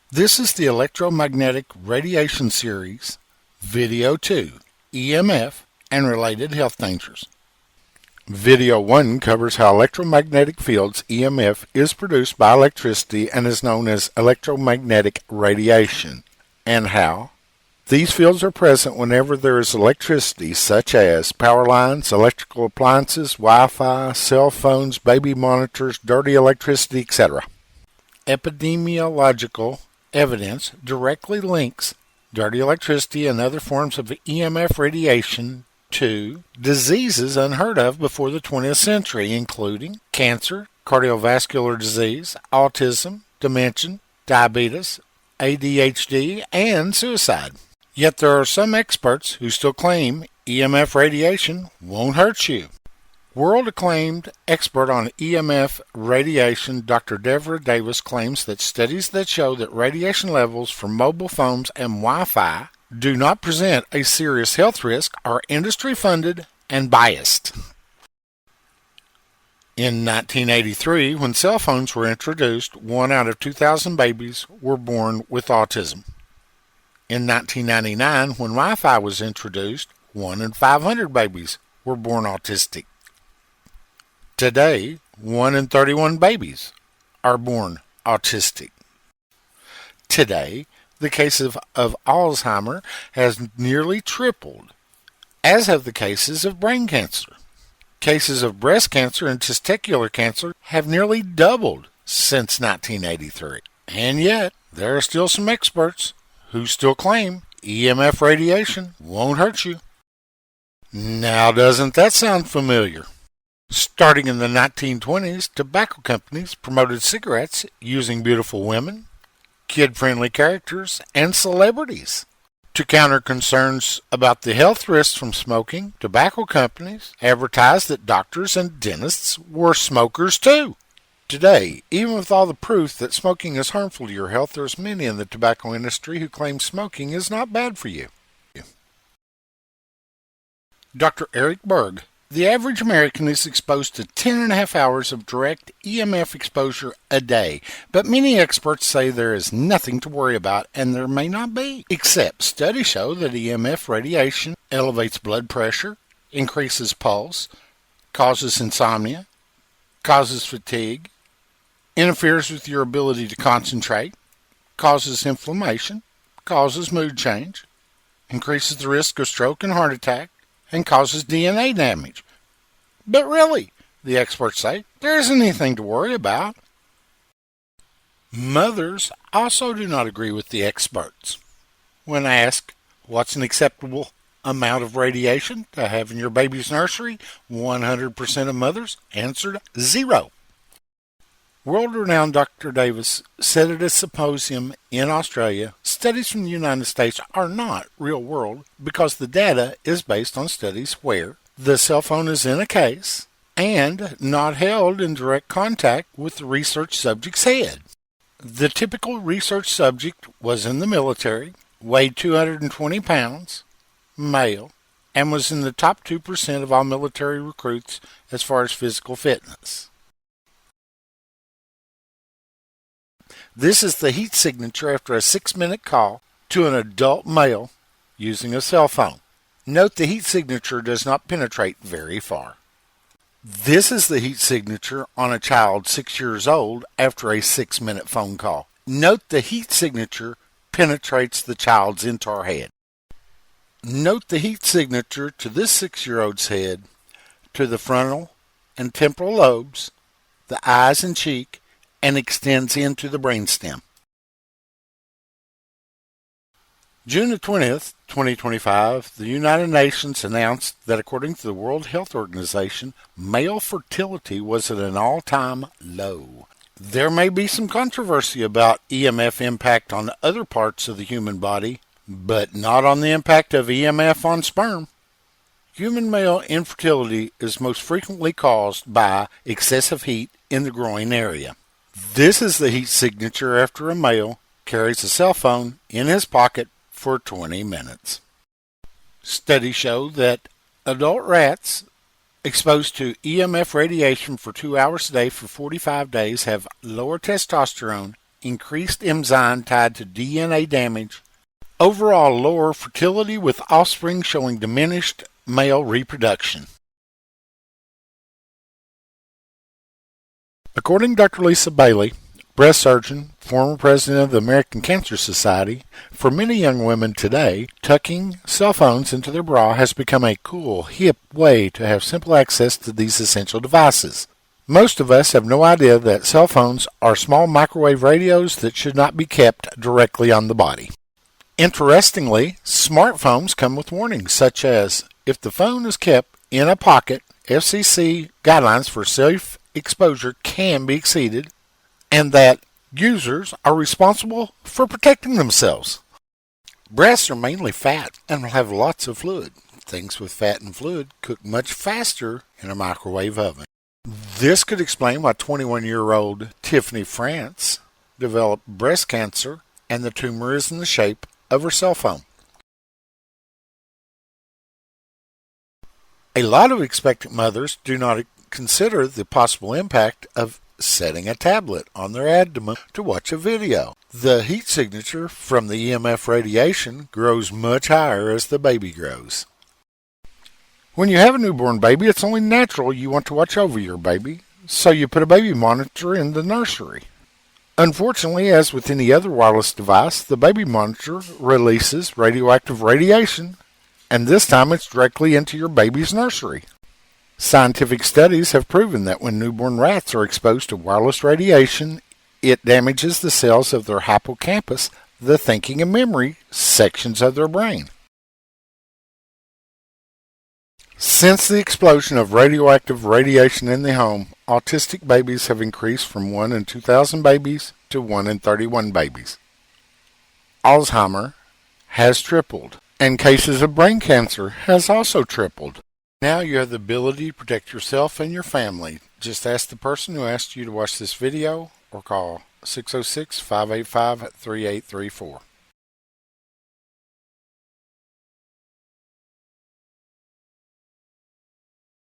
This is the Electromagnetic Radiation Series, Video 2, EMF and Related Health Dangers. Video 1 covers how electromagnetic fields EMF is produced by electricity and is known as electromagnetic radiation, and how these fields are present whenever there is electricity, such as power lines, electrical appliances, Wi-Fi, cell phones, baby monitors, dirty electricity, etc. Epidemiological evidence directly links dirty electricity and other forms of EMF radiation to diseases unheard of before the 20th century, including cancer, cardiovascular disease, autism, dementia, diabetes, ADHD, and suicide. Yet there are some experts who still claim EMF radiation won't hurt you. World-acclaimed expert on EMF radiation, Dr. Deborah Davis, claims that studies that show that radiation levels from mobile phones and Wi-Fi do not present a serious health risk are industry-funded and biased. In 1983, when cell phones were introduced, 1 out of 2,000 babies were born with autism. In 1999, when Wi-Fi was introduced, 1 in 500 babies were born autistic. Today, 1 in 31 babies are born autistic. Today, the case of Alzheimer has nearly tripled, as have the cases of brain cancer. Cases of breast cancer and testicular cancer have nearly doubled since 1983. And yet, there are still some experts who still claim EMF radiation won't hurt you. Now, doesn't that sound familiar? Starting in the 1920s, tobacco companies promoted cigarettes using beautiful women, kid-friendly characters, and celebrities. To counter concerns about the health risks from smoking, tobacco companies advertised that doctors and dentists were smokers too. Today, even with all the proof that smoking is harmful to your health, there's many in the tobacco industry who claim smoking is not bad for you. Dr. Eric Berg. The average American is exposed to 10.5 hours of direct EMF exposure a day, but many experts say there is nothing to worry about, and there may not be. Except studies show that EMF radiation elevates blood pressure, increases pulse, causes insomnia, causes fatigue, interferes with your ability to concentrate, causes inflammation, causes mood change, increases the risk of stroke and heart attack, and causes DNA damage. But really, the experts say, there isn't anything to worry about. Mothers also do not agree with the experts. When asked what's an acceptable amount of radiation to have in your baby's nursery, 100% of mothers answered 0. World-renowned Dr. Davis said at a symposium in Australia, studies from the United States are not real-world because the data is based on studies where the cell phone is in a case and not held in direct contact with the research subject's head. The typical research subject was in the military, weighed 220 pounds, male, and was in the top 2% of all military recruits as far as physical fitness. This is the heat signature after a 6-minute call to an adult male using a cell phone. Note the heat signature does not penetrate very far. This is the heat signature on a child 6 years old after a 6-minute phone call. Note the heat signature penetrates the child's entire head. Note the heat signature to this 6-year-old's head, to the frontal and temporal lobes, the eyes and cheek, and extends into the brainstem. June 20th, 2025, the United Nations announced that according to the World Health Organization, male fertility was at an all-time low. There may be some controversy about EMF impact on other parts of the human body, but not on the impact of EMF on sperm. Human male infertility is most frequently caused by excessive heat in the groin area. This is the heat signature after a male carries a cell phone in his pocket for 20 minutes. Studies show that adult rats exposed to EMF radiation for 2 hours a day for 45 days have lower testosterone increased enzyme tied to DNA damage, overall lower fertility with offspring showing diminished male reproduction. According to Dr. Lisa Bailey, breast surgeon, former president of the American Cancer Society, for many young women today, tucking cell phones into their bra has become a cool, hip way to have simple access to these essential devices. Most of us have no idea that cell phones are small microwave radios that should not be kept directly on the body. Interestingly, smartphones come with warnings such as, if the phone is kept in a pocket, FCC guidelines for safe exposure can be exceeded, and that users are responsible for protecting themselves. Breasts are mainly fat and will have lots of fluid. Things with fat and fluid cook much faster in a microwave oven. This could explain why 21-year-old Tiffany France developed breast cancer and the tumor is in the shape of her cell phone. A lot of expectant mothers do not consider the possible impact of setting a tablet on their abdomen to watch a video. The heat signature from the EMF radiation grows much higher as the baby grows. When you have a newborn baby, it's only natural you want to watch over your baby, so you put a baby monitor in the nursery. Unfortunately, as with any other wireless device, the baby monitor releases radioactive radiation, and this time it's directly into your baby's nursery. Scientific studies have proven that when newborn rats are exposed to wireless radiation, it damages the cells of their hippocampus, the thinking and memory sections of their brain. Since the explosion of radioactive radiation in the home, autistic babies have increased from 1 in 2,000 babies to 1 in 31 babies. Alzheimer has tripled, and cases of brain cancer has also tripled. Now you have the ability to protect yourself and your family. Just ask the person who asked you to watch this video or call 606-585-3834.